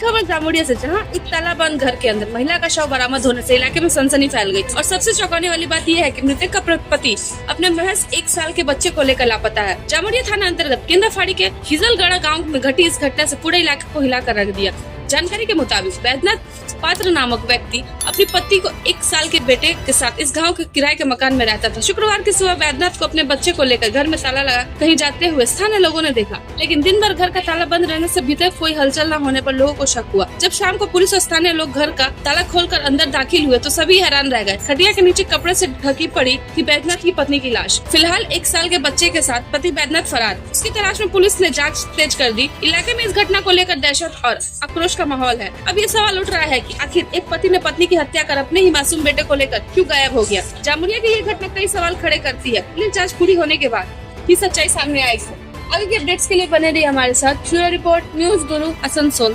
खबर जामुड़िया से, जहां एक तालाबंद घर के अंदर महिला का शव बरामद होने से इलाके में सनसनी फैल गई। और सबसे चौंकाने वाली बात यह है कि मृतक का पति अपने महज 1 साल के बच्चे को लेकर लापता है। जामुड़िया थाना अंतर्गत केंद्रफाड़ी के हिजलगढ़ गांव में घटी इस घटना से पूरे इलाके को हिलाकर रख दिया। जानकारी के मुताबिक वैद्यनाथ पात्र नामक व्यक्ति अपनी पति को 1 साल के बेटे के साथ इस गांव के किराए के मकान में रहता था। शुक्रवार की सुबह वैद्यनाथ को अपने बच्चे को लेकर घर में ताला लगा कहीं जाते हुए स्थानीय लोगों ने देखा, लेकिन दिन भर घर का ताला बंद रहने से भीतर कोई हलचल न होने पर लोगों को शक हुआ। जब शाम को पुलिस और स्थानीय लोग घर का ताला खोलकर अंदर दाखिल हुए तो सभी हैरान रह गए। खटिया के नीचे कपड़े से ढकी पड़ी थी वैद्यनाथ की पत्नी की लाश। फिलहाल 1 साल के बच्चे के साथ पति वैद्यनाथ फरार। उसकी तलाश में पुलिस ने जाँच तेज कर दी। इलाके में इस घटना को लेकर दहशत और आक्रोश का माहौल है। अब ये सवाल उठ रहा है कि आखिर एक पति ने पत्नी की हत्या कर अपने ही मासूम बेटे को लेकर क्यों गायब हो गया। जामुड़िया की ये घटना कई सवाल खड़े करती है। पुलिस जांच पूरी होने के बाद ही सच्चाई सामने आएगी। आगे के अपडेट्स के लिए बने रहिए हमारे साथ। ब्यूरो रिपोर्ट, न्यूज गुरु, आसनसोल।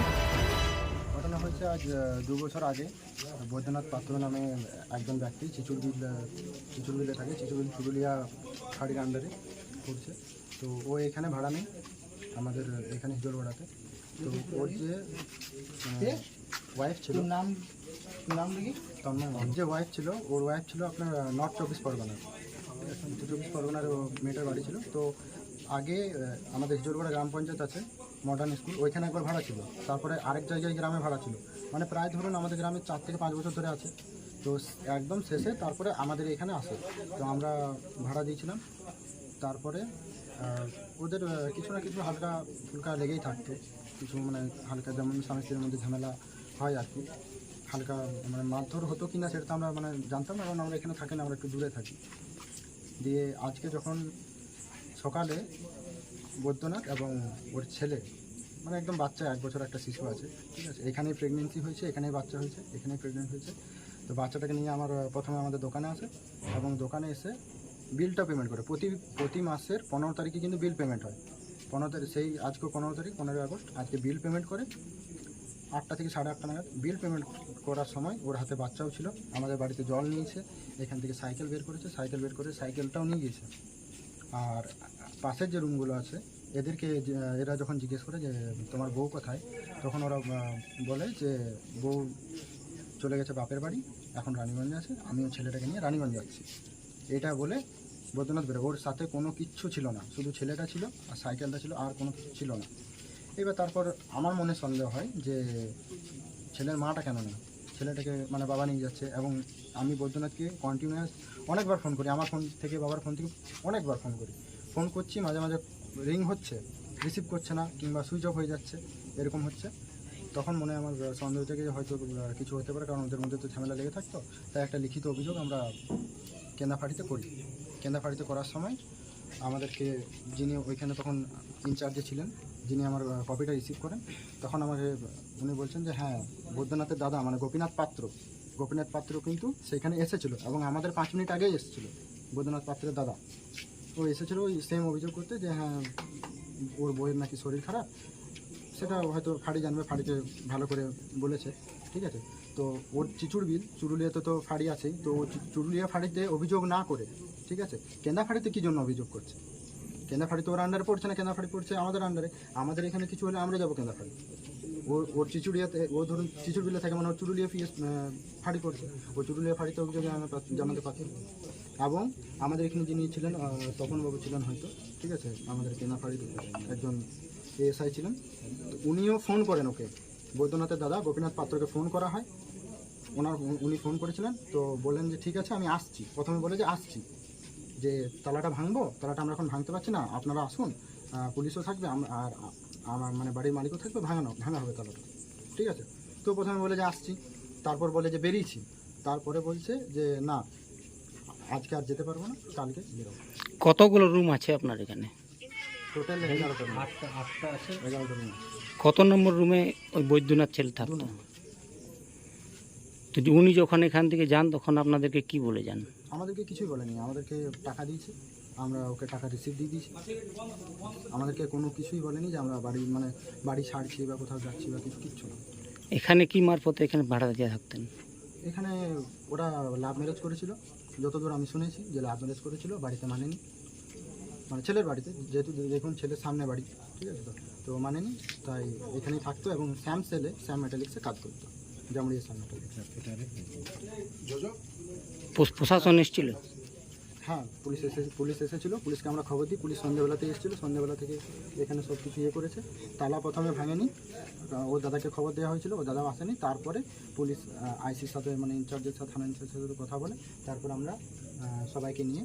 ঘটনা হয়েছে আজ 2 বছর আগে বৈদ্যনাথ পাত্র নামে একজন ব্যক্তি চিচুরবিলে থাকে। চিচুরবিল পুরুলিয়া ফাঁড়ির আন্ডারে পড়ছে। তো ও এখানে ভাড়া নেই, আমাদের এখানে হিজলগড়াতে। তো ওর যে ওয়াইফ ছিল, নাম দেখি যে ওয়াইফ ছিল, ওর ওয়াইফ ছিল আপনার নর্থ 24 পরগনার, 24 পরগনার মেয়েটার বাড়ি ছিল। তো আগে আমাদের হিজলগড়া গ্রাম পঞ্চায়েত আছে, মডার্ন স্কুল, ওইখানে একবার ভাড়া ছিল। তারপরে আরেক জায়গায় গ্রামে ভাড়া ছিল, মানে প্রায় ধরুন আমাদের গ্রামে 4 থেকে 5 বছর ধরে আছে। তো একদম শেষে তারপরে আমাদের এখানে আসে। তো আমরা ভাড়া দিয়েছিলাম। তারপরে ওদের কিছু না কিছু হালকা ফুলকা লেগেই থাকতো, কিছু মানে হালকা, যেমন স্বামী স্ত্রীর মধ্যে ঝামেলা হয় আর কি। হালকা মানে মারধর হতো কি না সেটা তো আমরা মানে জানতাম না, কারণ আমরা এখানে থাকি না, আমরা একটু দূরে থাকি। দিয়ে আজকে যখন সকালে বৈদ্যনাথ এবং ওর ছেলে, মানে একদম বাচ্চা, 1 বছর একটা শিশু আছে, ঠিক আছে, এখানেই প্রেগনেন্সি হয়েছে, এখানেই বাচ্চা হয়েছে, এখানেই প্রেগনেন্ট হয়েছে। তো বাচ্চাটাকে নিয়ে প্রথমে আমাদের দোকানে আসে এবং দোকানে এসে বিলটা পেমেন্ট করে। প্রতি মাসের 15 তারিখে কিন্তু বিল পেমেন্ট হয়। 15 তারিখ, সেই আজকে 15 তারিখ, 15 আগস্ট, আজকে বিল পেমেন্ট করে 8টা থেকে 8:30 নাগাদ। বিল পেমেন্ট করার সময় ওর হাতে বাচ্চাও ছিল। আমাদের বাড়িতে জল নিয়েছে, এখান থেকে সাইকেল বের করেছে, সাইকেল বের করে সাইকেলটাও নিয়ে গিয়েছে। আর পাশের যে রুমগুলো আছে এরা যখন জিজ্ঞেস করে যে তোমার বউ কোথায়, তখন ওরা বলে যে বউ চলে গেছে বাপের বাড়ি, এখন রানীগঞ্জে আছে, আমিও ছেলেটাকে নিয়ে রানীগঞ্জ যাচ্ছি। এটা বলে বৈদ্যনাথ বেরো। ওর সাথে কোনো কিচ্ছু ছিল না, শুধু ছেলেটা ছিল আর সাইকেলটা ছিল, আর কোনো কিছু ছিল না। এবার তারপর আমার মনে সন্দেহ হয় যে ছেলের মাটা কেন নেই, ছেলেটাকে মানে বাবা নিয়ে যাচ্ছে। এবং আমি বৈদ্যনাথকে কন্টিনিউয়াস অনেকবার ফোন করি, আমার ফোন থেকে, বাবার ফোন থেকে অনেকবার ফোন করছি, মাঝে মাঝে রিং হচ্ছে, রিসিভ করছে না, কিংবা সুইচ অফ হয়ে যাচ্ছে, এরকম হচ্ছে। তখন মনে আমার সন্দেহ থেকে হয়তো কিছু হতে পারে, কারণ ওদের মধ্যে তো ঝামেলা লেগে থাকতো। তাই একটা লিখিত অভিযোগ আমরা কেন্দ্রফাড়িতে করি। কেন্দ্রফাড়িতে করার সময় আমাদেরকে যিনি ওইখানে তখন ইনচার্জে ছিলেন, যিনি আমার কপিটা রিসিভ করেন, তখন আমাকে উনি বলছেন যে হ্যাঁ, বৈদ্যনাথের দাদা মানে গোপীনাথ পাত্র কিন্তু সেখানে এসেছিলো এবং আমাদের 5 মিনিট আগেই এসেছিলো। বৈদ্যনাথ পাত্রের দাদা ও এসেছিলো ওই সেম অভিযোগ করতে যে হ্যাঁ, ওর বউয়ের নাকি শরীর খারাপ। সেটা হয়তো ফাঁড়ি জানবে, ফাঁড়িতে ভালো করে বলেছে, ঠিক আছে। তো ওর চুরুলিয়াতে তো ফাঁড়ি আছেই, তো চুরুলিয়া ফাঁড়িতে অভিযোগ না করে, ঠিক আছে, কেন্দ্রফাড়িতে কী জন্য অভিযোগ করছে? কেন্দ্রফাড়িতে ওর আন্ডারে পড়ছে না, কেন্দ্রফাড়ি পড়ছে আমাদের আন্ডারে। আমাদের এখানে কিছু হলে আমরা যাবো কেন্দ্রফাড়ি। ওর চিচুড়িয়াতে, ও ধরুন চিচুরবিলে থাকে, মানে ওর চুরুলিয়া ফাঁড়ি করছে, ও চুরুলিয়া ফাঁড়িতে অভিযোগ জানাতে পারছে। এবং আমাদের এখানে যিনি ছিলেন, তপনবাবু ছিলেন হয়তো, ঠিক আছে, আমাদের কেন্দ্রফাড়ির একজন এএসআই ছিলেন। তো উনিও ফোন করেন ওকে, বৈদ্যনাথের দাদা গোপীনাথ পাত্রকে ফোন করা হয়। উনি ফোন করেছিলেন, তো বললেন যে ঠিক আছে আমি আসছি। প্রথমে বলে যে আসছি, যে তালাটা ভাঙবো, তালাটা আমরা এখন ভাঙতে পারছি না, আপনারা আসুন, পুলিশও থাকবে আর আমার মানে বাড়ির মালিকও থাকবে, ভাঙা হবে তালাটা, ঠিক আছে। তো প্রথমে বলে যে আসছি, তারপর বলে যে বেরিয়েছি, তারপরে বলছে যে না, আজকে আর যেতে পারবো না, কালকে বেরোবো। কতগুলো রুম আছে আপনার এখানে? টোটাল 11টা রুম আছে। 11টা রুম। কত নম্বর রুমে ওই বৈদ্যনাথ ছেলে থাকতো? তো উনি যখন এখান থেকে যান তখন আপনাদেরকে কি বলে যান? আমাদেরকে কিছুই বলেনি, আমাদেরকে টাকা দিয়েছে, আমরা ওকে টাকা রিসিভ দিয়ে দিয়েছি। আমাদেরকে কোনো কিছুই বলেনি যে আমরা বাড়ি ছাড়ছি বা কোথাও যাচ্ছি বা কিচ্ছু না। এখানে কি মারফতে এখানে ভাড়া দিয়ে থাকতেন? এখানে ওরা লাভ ম্যারেজ করেছিল, যতদূর আমি শুনেছি যে লাভ ম্যারেজ করেছিল, বাড়িতে মানেনি। মানে ছেলের বাড়িতে, যেহেতু দেখুন ছেলের সামনে বাড়ি, ঠিক আছে, তো মানেনি, তাই এখানেই থাকতো এবং স্যাম সেলে স্যাম মেটালিক্সে কাজ করতো, যেমন এই স্যাম মেটালিক্স। প্রশাসন এসেছিল? হ্যাঁ, পুলিশ এসেছিলো, পুলিশকে আমরা খবর দিই, পুলিশ সন্ধ্যেবেলাতে এসেছিলো, সন্ধ্যেবেলা থেকে এখানে সব কিছু ইয়ে করেছে। তালা প্রথমে ভাঙেনি, ওর দাদাকে খবর দেওয়া হয়েছিল, ও দাদাও আসেনি, তারপরে পুলিশ আইসির সাথে মানে ইনচার্জের সাথে, থানা ইনচার্জের সাথে কথা বলে তারপর আমরা সবাইকে নিয়ে,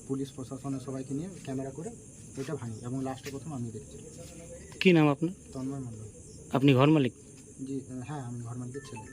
পুলিশ প্রশাসনের সবাইকে নিয়ে ক্যামেরা করে এটা ভাঙি এবং লাস্টে প্রথম আমি দেখছি। কি নাম আপনার? তন্ময় মণ্ডল। আপনি ঘর মালিক? জি হ্যাঁ, আমি ঘর মালিকের ছেলে।